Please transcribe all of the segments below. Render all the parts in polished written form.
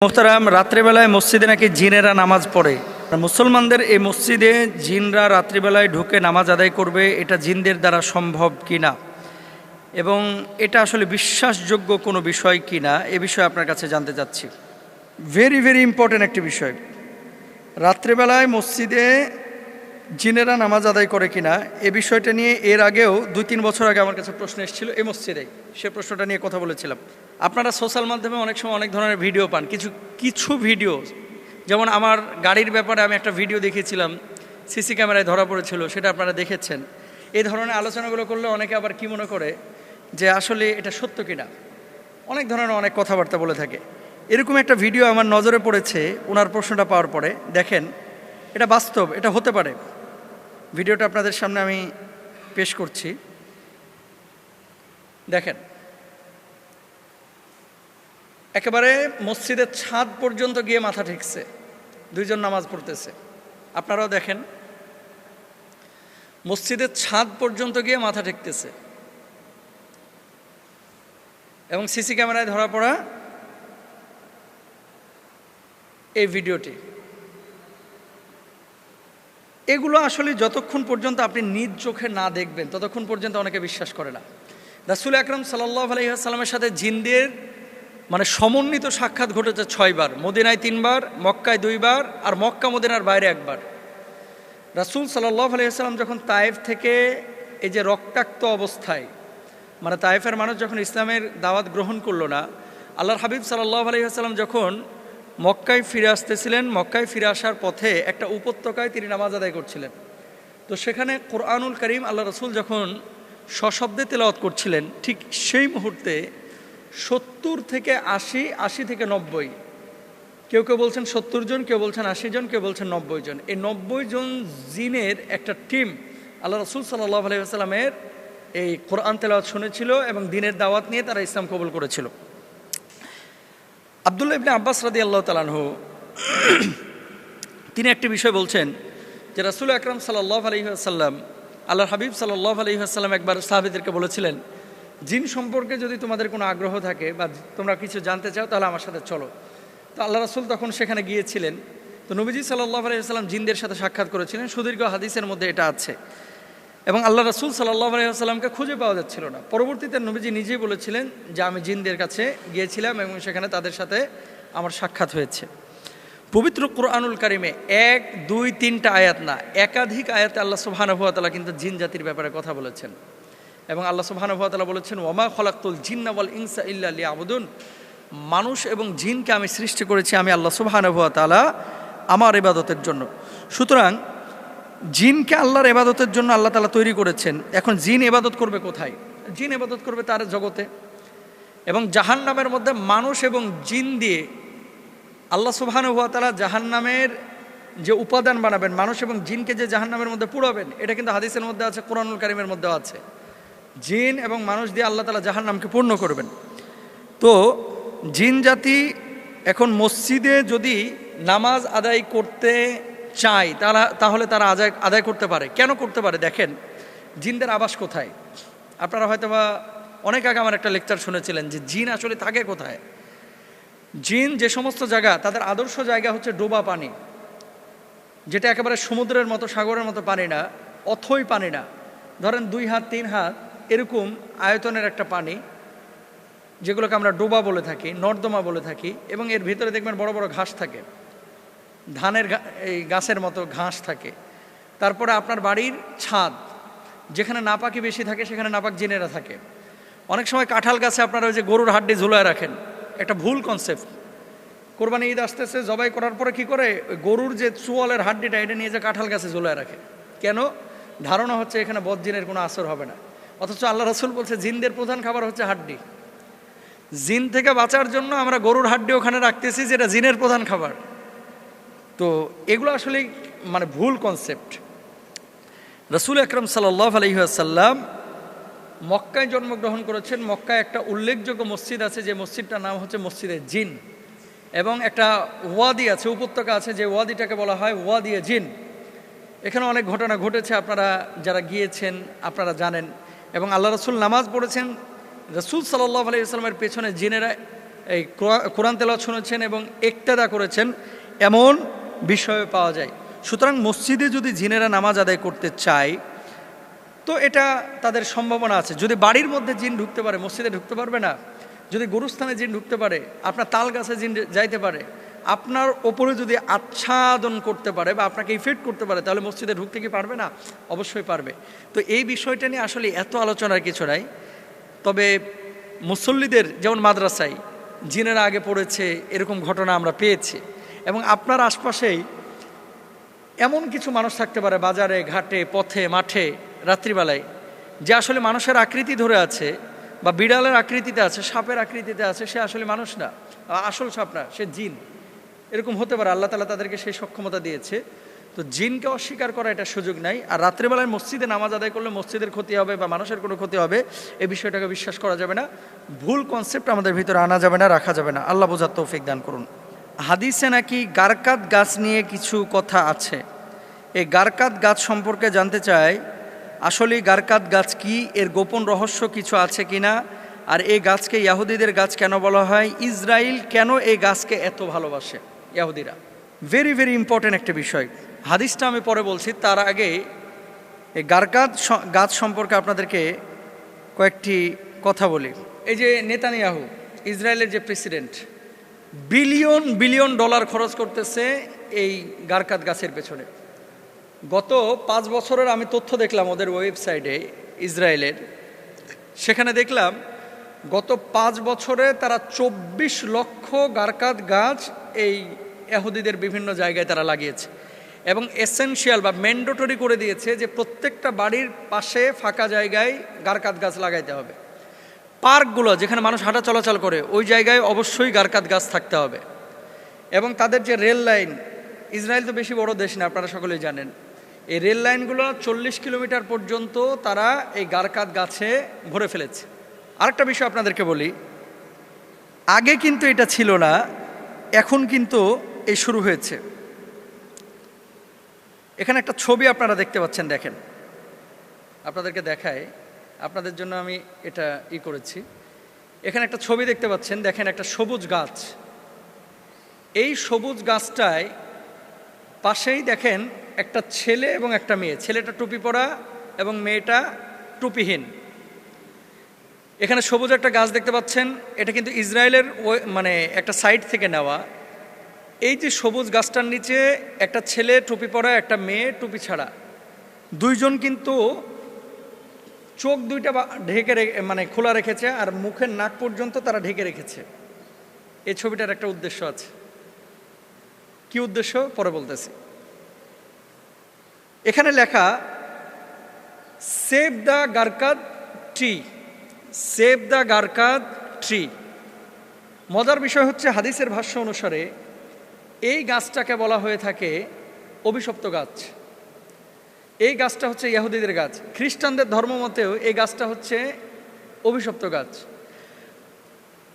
মোহতারাম, রাত্রেবেলায় মসজিদে নাকি জিনেরা নামাজ পড়ে। মুসলমানদের এই মসজিদে জিনরা রাত্রিবেলায় ঢুকে নামাজ আদায় করবে, এটা জিনদের দ্বারা সম্ভব কিনা এবং এটা আসলে বিশ্বাসযোগ্য কোনো বিষয় কিনা এ বিষয়ে আপনার কাছে জানতে চাচ্ছি। ভেরি ভেরি ইম্পর্ট্যান্ট একটি বিষয়। রাত্রেবেলায় মসজিদে জিনেরা নামাজ আদায় করে কিনা এ বিষয়টা নিয়ে এর আগেও 2-3 বছর আগে আমার কাছে প্রশ্ন এসেছিল এই মসজিদেই, সে প্রশ্নটা নিয়ে কথা বলেছিলাম। আপনারা সোশ্যাল মাধ্যমে অনেক সময় অনেক ধরনের ভিডিও পান, কিছু ভিডিও, যেমন আমার গাড়ির ব্যাপারে আমি একটা ভিডিও দেখিয়েছিলাম, সিসি ক্যামেরায় ধরা পড়েছিল, সেটা আপনারা দেখেছেন। এই ধরনের আলোচনাগুলো করলে অনেকে আবার কি মনে করে যে আসলে এটা সত্য কিনা, অনেক ধরনের অনেক কথাবার্তা বলে থাকে। এরকম একটা ভিডিও আমার নজরে পড়েছে ওনার প্রশ্নটা পাওয়ার পরে। দেখেন, এটা বাস্তব, এটা হতে পারে। ভিডিওটা আপনাদের সামনে আমি পেশ করছি, দেখেন। একেবারে মসজিদের ছাদ পর্যন্ত গিয়ে মাথা ঠেকছে, দুইজন নামাজ পড়তেছে। আপনারাও দেখেন, মসজিদের ছাদ পর্যন্ত গিয়ে মাথা ঠেকতেছে এবং সিসি ক্যামেরায় ধরা পড়া এই ভিডিওটি। এগুলো আসলে যতক্ষণ পর্যন্ত আপনি নিজ চোখে না দেখবেন ততক্ষণ পর্যন্ত অনেকে বিশ্বাস করে না। রাসূল আকরাম সাল্লাল্লাহু আলাইহি ওয়াসাল্লামের সাথে জিনদের সমন্বিত সাক্ষাৎ ঘটেছে 6 বার, মদিনায় 3 বার, মক্কায় 2 বার, আর মক্কা মদিনার বাইরে 1 বার। রাসূল সাল্লাল্লাহু আলাইহি ওয়াসাল্লাম যখন তায়েফ থেকে এই যে রক্তাক্ত অবস্থায়, তায়েফের মানুষ যখন ইসলামের দাওয়াত গ্রহণ করলো না, আল্লাহর হাবিব সাল্লাল্লাহু আলাইহি ওয়াসাল্লাম যখন মক্কায় ফিরে আসতেছিলেন, মক্কায় ফিরে আসার পথে একটা উপত্যকায় তিনি নামাজ আদায় করছিলেন। তো সেখানে কোরআনুল কারীম আল্লাহ রাসূল যখন সশব্দে তেলাওয়াত করছিলেন, ঠিক সেই মুহূর্তে 70 থেকে 80, 80 থেকে 90, কেউ কেউ বলছেন 70 জন, কেউ বলছেন 80 জন, কেউ বলছেন 90 জন, এই 90 জন জিনের একটা টিম আল্লাহ রাসূল সাল্লাল্লাহু আলাইহি ওয়াসাল্লামের এই কোরআন তেলাওয়াত শুনেছিল এবং দ্বীনের দাওয়াত নিয়ে তারা ইসলাম কবুল করেছিল। আব্দুল্লাহ ইবনে আব্বাস রাদিয়াল্লাহু তাআলা আনহু তিনি একটি বিষয় বলছেন যে রাসূল আকরাম সাল্লাল্লাহু আলাইহি ওয়াসাল্লাম, আল্লাহর হাবিব সাল্লাল্লাহু আলাইহি ওয়াসাল্লাম একবার সাহাবীদেরকে বলেছিলেন, জিন সম্পর্কে যদি তোমাদের কোনো আগ্রহ থাকে বা তোমরা কিছু জানতে চাও তাহলে আমার সাথে চলো। তো আল্লাহ রাসূল তখন সেখানে গিয়েছিলেন। তো নবীজি সাল্লাল্লাহু আলাইহি ওয়াসাল্লাম জিনদের সাথে সাক্ষাৎ করেছিলেন, সুদীর্ঘ হাদিসের মধ্যে এটা আছে। এবং আল্লাহ রাসূল সাল্লাল্লাহু আলাইহি ওয়াসাল্লামকে খুঁজে পাওয়া যাচ্ছিল না। পরবর্তীতে নবীজি নিজেই বলেছিলেন যে আমি জিনদের কাছে গিয়েছিলাম এবং সেখানে তাদের সাথে আমার সাক্ষাৎ হয়েছে। পবিত্র কোরআনুল কারীমে 1, 2, 3টা আয়াত না, একাধিক আয়াতে আল্লাহ সুবহানাহু ওয়া তাআলা কিন্তু জিন জাতির ব্যাপারে কথা বলেছেন। এবং আল্লাহ সুবহানাহু ওয়া তাআলা বলেছেন, ওয়ামা খলাকতুল জিন্না ওয়াল ইনসা ইল্লা লিয়াবুদুন, মানুষ এবং জিনকে আমি সৃষ্টি করেছি আমি আল্লাহ সুবহানাহু ওয়া তাআলা আমার ইবাদতের জন্য। সুতরাং জিনকে আল্লাহর ইবাদতের জন্য আল্লাহ তাআলা তৈরি করেছেন। এখন জিন ইবাদত করবে কোথায়? জিন ইবাদত করবে তার জগতে। এবং জাহান্নামের মধ্যে মানুষ এবং জিন দিয়ে আল্লাহ সুবহানাহু ওয়া তাআলা জাহান্নামের যে উপাদান বানাবেন, মানুষ এবং জিনকে যে জাহান্নামের মধ্যে পুড়াবেন, এটা কিন্তু হাদিসের মধ্যে আছে, কোরআনুল কারীমের মধ্যেও আছে। জিন এবং মানুষ দিয়ে আল্লাহ তাআলা জাহান্নামকে পূর্ণ করবেন। তো জিন জাতি এখন মসজিদে যদি নামাজ আদায় করতে চায় তাহলে তারা আদায় করতে পারে। কেন করতে পারে? দেখেন, জিনদের আবাস কোথায়? আপনারা হয়তো বা অনেক আগে আমার একটা লেকচার শুনেছিলেন যে জিন আসলে থাকে কোথায়। জিন যে সমস্ত জায়গা, তাদের আদর্শ জায়গা হচ্ছে ডোবা পানি, যেটা একেবারে সমুদ্রের মতো, সাগরের মতো পানি না, অথই পানি না, ধরেন 2 হাত 3 হাত এরকম আয়তনের একটা পানি, যেগুলোকে আমরা ডোবা বলে থাকি, নর্দমা বলে থাকি। এবং এর ভিতরে দেখবেন বড় বড় ঘাস থাকে, ধানের এই গাছের মতো ঘাস থাকে। তারপরে আপনার বাড়ির ছাদ, যেখানে নাপাকি বেশি থাকে সেখানে নাপাক জিনেরা থাকে। অনেক সময় কাঁঠাল গাছে আপনারা ওই যে গরুর হাড্ডি ঝুলায় রাখেন, একটা ভুল কনসেপ্ট। কোরবানি ঈদ আসতেছে, জবাই করার পরে কি করে, ওই গরুর যে চুয়ালের হাড্ডিটা এটা নিয়ে যে কাঁঠাল গাছে ঝুলায় রাখে। কেন? ধারণা হচ্ছে এখানে বদ জিনের কোনো আসর হবে না। অথচ আল্লাহ রাসূল বলছে জিনদের প্রধান খাবার হচ্ছে হাড্ডি। জিন থেকে বাঁচার জন্য আমরা গরুর হাড্ডি ওখানে রাখতেছি, যেটা জিনের প্রধান খাবার। তো এগুলো আসলে ভুল কনসেপ্ট। রাসূল আকরাম সাল্লাল্লাহু আলাইহি ওয়াসাল্লাম মক্কায় জন্মগ্রহণ করেছেন। মক্কায় একটা উল্লেখযোগ্য মসজিদ আছে, যে মসজিদটার নাম হচ্ছে মসজিদে জিন। এবং একটা ওয়াদি আছে, উপত্যকা আছে, যে ওয়াদিটাকে বলা হয় ওয়াদিয়ে জিন। এখানে অনেক ঘটনা ঘটেছে, আপনারা যারা গিয়েছেন আপনারা জানেন। এবং আল্লাহ রাসূল নামাজ পড়েছেন, রাসূল সাল্লাল্লাহু আলাইহি ওয়াসাল্লামের পেছনে জিনেরা এই কোরআন তেলাওয়াত শুনেছেন এবং ইক্তেদা করেছেন, এমন বিষয় পাওয়া যায়। সুতরাং মসজিদে যদি জিনেরা নামাজ আদায় করতে চায় তো এটা তাদের সম্ভাবনা আছে। যদি বাড়ির মধ্যে জিন ঢুকতে পারে, মসজিদে ঢুকতে পারবে না? যদি গুরুস্থানে জিন ঢুকতে পারে, আপনার তাল গাছে জিন যাইতে পারে, আপনার ওপরে যদি আচ্ছাদন করতে পারে বা আপনাকে ইফেক্ট করতে পারে, তাহলে মসজিদে ঢুকতে কি পারবে না? অবশ্যই পারবে। তো এই বিষয়টা নিয়ে আসলে এত আলোচনার কিছু নাই। তবে মুসল্লিদের যেমন মাদ্রাসায় জিনেরা আগে পড়েছে, এরকম ঘটনা আমরা পেয়েছি। এবং আপনার আশপাশেই এমন কিছু মানুষ থাকতে পারে, বাজারে, ঘাটে, পথে, মাঠে, রাত্রিবেলায়, যে আসলে মানুষের আকৃতি ধরে আছে বা বিড়ালের আকৃতিতে আছে, সাপের আকৃতিতে আছে, সে আসলে মানুষ না, আসল সাপ না, সে জিন। এরকম হতে পারে, আল্লাহ তাআলা তাদেরকে সেই সক্ষমতা দিয়েছে। তো জিনকে অস্বীকার করা এটা সুযোগ নাই। আর রাত্রিবেলায় মসজিদে নামাজ আদায় করলে মসজিদের ক্ষতি হবে বা মানুষের কোনো ক্ষতি হবে, এই বিষয়টাকে বিশ্বাস করা যাবে না। ভুল কনসেপ্ট আমাদের ভিতরে আনা যাবে না, রাখা যাবে না। আল্লাহ বোঝার তৌফিক দান করুন। হাদিসে নাকি গারকাত গাছ নিয়ে কিছু কথা আছে। এই গারকাত গাছ সম্পর্কে জানতে চাই, আসলে গারকাত গাছ কি, এর গোপন রহস্য কিছু আছে কিনা, আর এই গাছকে ইহুদিদের গাছ কেন বলা হয়, ইসরায়েল কেন এই গাছকে এত ভালোবাসে ইহুদিরা। ভেরি ভেরি ইম্পর্টেন্ট একটা বিষয়। হাদিসটা আমি পরে বলছি, তার আগে এই গারকাত গাছ সম্পর্কে আপনাদেরকে কয়েকটি কথা বলি। এই যে নেতানিয়াহু, ইসরায়েলের যে প্রেসিডেন্ট, বিলিয়ন বিলিয়ন ডলার খরচ করতেছে এই গারকাত গাছের পেছনে। গত 5 বছরের আমি তথ্য দেখলাম ওদের ওয়েবসাইটে ইসরায়েলের, সেখানে দেখলাম গত 5 বছরে তারা 24 লক্ষ গারকাত গাছ এই ইহুদিদের বিভিন্ন জায়গায় তারা লাগিয়েছে এবং এসেনশিয়াল বা ম্যান্ডেটরি করে দিয়েছে যে প্রত্যেকটা বাড়ির পাশে ফাঁকা জায়গায় গারকাত গাছ লাগাইতে হবে। পার্কগুলো যেখানে মানুষ হাঁটা চলাচল করে ওই জায়গায় অবশ্যই গারকাত গাছ থাকতে হবে। এবং তাদের যে রেল লাইন, ইসরায়েল তো বেশি বড় দেশ না, আপনারা সকলেই জানেন, এই রেল লাইনগুলো 40 কিলোমিটার পর্যন্ত তারা এই গারকাত গাছে ভরে ফেলেছে। আরেকটা বিষয় আপনাদেরকে বলি, আগে কিন্তু এটা ছিল না, এখন কিন্তু এই শুরু হয়েছে। এখানে একটা ছবি আপনারা দেখতে পাচ্ছেন, দেখেন, আপনাদেরকে দেখায়, আপনাদের জন্য আমি এটা করেছি। এখানে একটা ছবি দেখতে পাচ্ছেন, দেখেন, একটা সবুজ গাছ। এই সবুজ গাছটায় পাশেই দেখেন একটা ছেলে এবং একটা মেয়ে, ছেলেটা টুপি পরা এবং মেয়েটা টুপিহীন। এখানে সবুজ একটা গাছ দেখতে পাচ্ছেন, এটা কিন্তু ইসরায়েলের মানে একটা সাইট থেকে নেওয়া। এই যে সবুজ গাছটার নিচে একটা ছেলে টুপি পরা, একটা মেয়ে টুপি ছাড়া, দুইজন কিন্তু চোখ দুইটা ঢেকে মানে খোলা রেখেছে আর মুখের নাক পর্যন্ত তারা ঢেকে রেখেছে। এই ছবিটার একটা উদ্দেশ্য আছে। কি উদ্দেশ্য পরে বলতেছি। এখানে লেখা সেভ দ্য গারকাত ট্রি, সেভ দ্য গারকাত ট্রি। মজার বিষয় হচ্ছে, হাদিসের ভাষ্য অনুসারে এই গাছটাকে বলা হয়ে থাকে অভিশপ্ত গাছ। এই গাছটা হচ্ছে ইহুদিদের গাছ। খ্রিস্টানদের ধর্মমতেও এই গাছটা হচ্ছে অভিশপ্ত গাছ।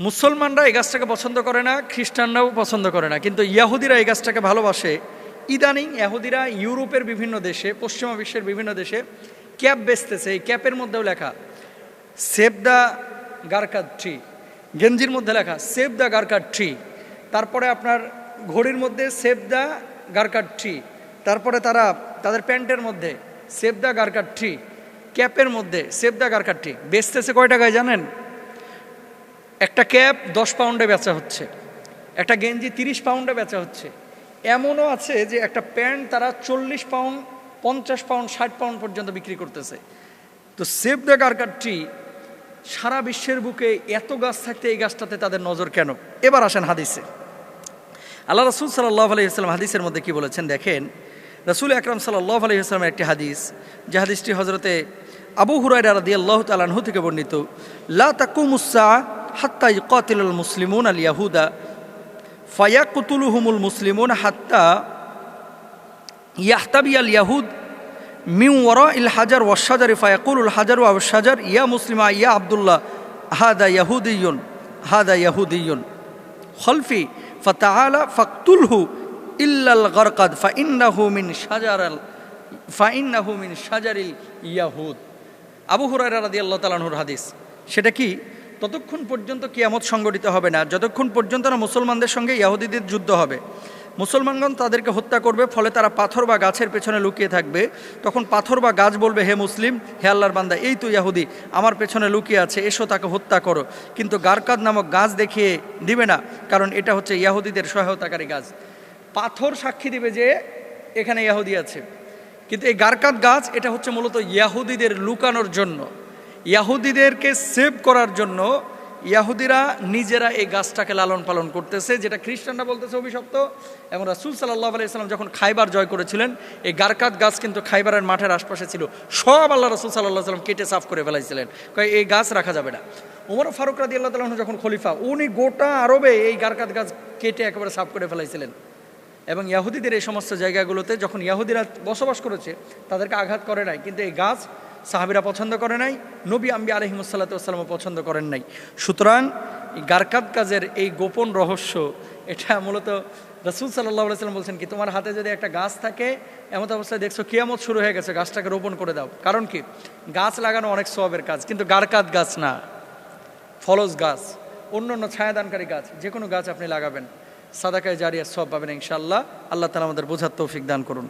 মুসলমানরা এই গাছটাকে পছন্দ করে না, খ্রিস্টানরাও পছন্দ করে না, কিন্তু ইহুদিরা এই গাছটাকে ভালোবাসে। ইদানিং ইহুদিরা ইউরোপের বিভিন্ন দেশে, পশ্চিমা বিশ্বের বিভিন্ন দেশে ক্যাপ বেচতেছে। এই ক্যাপের মধ্যেও লেখা সেভ দ্য গারকাত ট্রি, গেঞ্জির মধ্যে লেখা সেভ দ্য গারকাত ট্রি, তারপরে আপনার ঘড়ির মধ্যে সেভ দ্য গারকাত ট্রি, তারপরে তারা তাদের প্যান্টের মধ্যে সেভ দ্য গারকাত ট্রি, ক্যাপের মধ্যে সেভ দ্য গারকাত ট্রি। বেচতেছে কয় টাকায় জানেন? একটা ক্যাপ 10 পাউন্ডে বেচা হচ্ছে, একটা গেঞ্জি 30 পাউন্ডে বেচা হচ্ছে। এমনও আছে যে একটা প্যান্ট তারা 40 পাউন্ড, 50 পাউন্ড, 60 পাউন্ড পর্যন্ত বিক্রি করতেছে। তো সেভ দ্য গারকাত ট্রি, সারা বিশ্বের বুকে এত গাছ থাকতে এই গাছটাতে তাদের নজর কেন? এবার আসেন হাদিসে। আল্লাহ রাসূল সাল্লাল্লাহু আলাইহি ওয়াসাল্লাম হাদিসের মধ্যে কি বলেছেন দেখেন। রাসূল আকরাম সাল্লাল্লাহু আলাইহি ওয়াসাল্লামের একটি হাদিস, যে হাদিসটি হযরতে আবু হুরায়রা রাদিয়াল্লাহু তাআলা আনহু থেকে বর্ণিত। লা তাকুমুস সাআ হাত্তা ইউকাতিলুল মুসলিমুন আল ইয়াহুদা ফায়াকতুলুহুমুল মুসলিমুন হাত্তা ইয়াহতাবিয়াল ইয়াহুদ মিন ওয়ারাইল হাজার ওয়াশ শাজারি ফায়াকুলুল হাজারু ওয়াশ শাজার ইয়া মুসলিমা ইয়া আব্দুল্লাহ হাদা ইয়াহুদিয়ুন হাদা ইয়াহুদিয়ুন খলফি ফাতাআলা ফাকতুলহু ইল্লাল গারকাদ ফাইন্নাহু মিন শাজারিল ইয়াহুদ। আবু হুরায়রা রাদিয়াল্লাহু তাআলা আনহুর হাদিস। সেটা কি? ততক্ষণ পর্যন্ত কিয়ামত সংগঠিত হবে না, যতক্ষণ পর্যন্ত না মুসলমানদের সঙ্গে ইহুদিদের যুদ্ধ হবে। মুসলমানগণ তাদেরকে হত্যা করবে, ফলে তারা পাথর বা গাছের পেছনে লুকিয়ে থাকবে। তখন পাথর বা গাছ বলবে, হে মুসলিম, হে আল্লাহর বান্দা, এই তো ইহুদি আমার পেছনে লুকিয়ে আছে, এসো তাকে হত্যা করো। কিন্তু গারকাদ নামক গাছ দেখিয়ে দিবে না, কারণ এটা হচ্ছে ইহুদিদের সহায়তাকারী গাছ। পাথর সাক্ষী দিবে যে এখানে ইহুদি আছে, কিন্তু এই গারকাদ গাছ এটা হচ্ছে মূলত ইহুদিদের লুকানোর জন্য, ইহুদিদেরকে সেভ করার জন্য। ইহুদিরা নিজেরা এই গাছটাকে লালন পালন করতেছে, যেটা খ্রিস্টানরা বলতেছে অভিশপ্ত। এবং রাসূল সাল্লাল্লাহু আলাইহি ওয়াসাল্লাম যখন খাইবার জয় করেছিলেন, এই গারকাদ গাছ কিন্তু খাইবারের মাঠের আশপাশে ছিল, সব আল্লাহ রাসূল সাল্লাল্লাহু আলাইহি ওয়াসাল্লাম কেটে সাফ করে ফেলাইছিলেন, এই গাছ রাখা যাবে না। ওমর ফারুক রাদিয়াল্লাহু তাআলা যখন খলিফা, উনি গোটা আরবে এই গারকাদ গাছ কেটে একেবারে সাফ করে ফেলাইছিলেন। এবং ইহুদিদের এই সমস্ত জায়গাগুলোতে যখন ইহুদিরা বসবাস করেছে, তাদেরকে আঘাত করে নাই, কিন্তু এই গাছ সাহাবীরা পছন্দ করে নাই, নবী আম্বিয়া আলাইহিমুসসালাতু ওয়াসসালামও পছন্দ করেন নাই। সুতরাং এই গারকাদ গাছের এই গোপন রহস্য, এটা মূলত রাসূল সাল্লাল্লাহু আলাইহি ওয়াসাল্লাম বলছেন কি, তোমার হাতে যদি একটা গাছ থাকে, এমন অবস্থায় দেখছো কিয়ামত শুরু হয়ে গেছে, গাছটাকে রোপণ করে দাও। কারণ কি, গাছ লাগানো অনেক সওয়াবের কাজ, কিন্তু গারকাদ গাছ না, ফলজ গাছ, অন্য অন্য ছায়াদানকারী গাছ, যে কোনো গাছ আপনি লাগাবেন, সাদাকায়ে জারিয়ার সওয়াব পাবেন ইনশাআল্লাহ। আল্লাহ তাআলা আমাদের বোঝার তৌফিক দান করুন।